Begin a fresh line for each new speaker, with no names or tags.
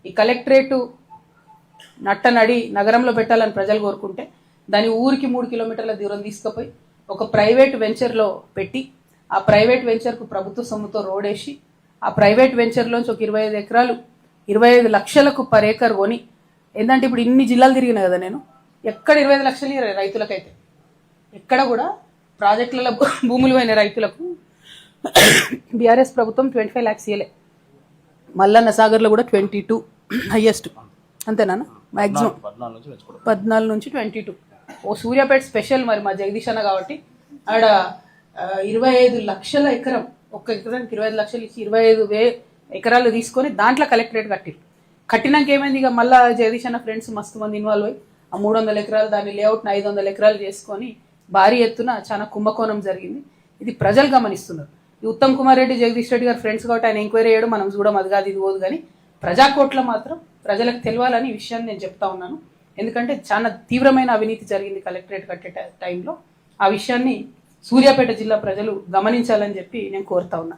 ఈ కలెక్టరేటు నట్టనడి నగరంలో పెట్టాలని ప్రజలు కోరుకుంటే దాని ఊరికి 3 కిలోమీటర్ల దూరం తీసుకుపోయి ఒక ప్రైవేట్ వెంచర్లో పెట్టి ఆ ప్రైవేట్ వెంచర్కు ప్రభుత్వ సొమ్ముతో రోడ్ వేసి ఆ ప్రైవేట్ వెంచర్లోంచి ఒక 25 ఎకరాలు 25 లక్షలకు పర్ ఏకర్ కొని ఏంటంటే ఇప్పుడు ఇన్ని జిల్లాలు తిరిగినా కదా నేను ఎక్కడ 25 లక్షలు రైతులకైతే ఎక్కడ కూడా ప్రాజెక్టులలో భూములు పోయిన రైతులకు బీఆర్ఎస్ ప్రభుత్వం 25 lakhs ఇయలే. మల్లన్న సాగర్లో కూడా 22 హైయెస్ట్ అంతేనా మ్యాక్సిమం 14 నుంచి 22. ఓ సూర్యాపేట స్పెషల్ మరి మా జగదీష్ అన్న కాబట్టి ఆడ 25 లక్షల ఎకరం ఒక్క ఎకరానికి 25 లక్షలు ఇచ్చి 25,000 ఎకరాలు తీసుకొని దాంట్లో కలెక్టరేట్ కట్టినాక ఏమైంది ఇక మళ్ళీ జగదీష్ అన్న ఫ్రెండ్స్ మస్తు మంది ఇన్వాల్వ్ అయ్యి ఆ 300 ఎకరాలు దాని లేఅవుట్ని 500 ఎకరాలు చేసుకొని భారీ ఎత్తున చాలా కుంభకోణం జరిగింది. ఇది ప్రజలు గమనిస్తున్నారు. ఈ ఉత్తమ్ కుమార్ రెడ్డి జగదీష్ రెడ్డి గారు ఫ్రెండ్స్ కాబట్టి ఆయన ఎంక్వైరీ చేయడం మనం చూడడం అది కాదు ఇది పోదు, కానీ ప్రజాకోట్లో మాత్రం ప్రజలకు తెలియాలని ఈ విషయాన్ని నేను చెప్తా ఉన్నాను. ఎందుకంటే చాలా తీవ్రమైన అవినీతి జరిగింది కలెక్టరేట్ కట్టే టైంలో. ఆ విషయాన్ని సూర్యాపేట జిల్లా ప్రజలు గమనించాలని చెప్పి నేను కోరుతా ఉన్నా.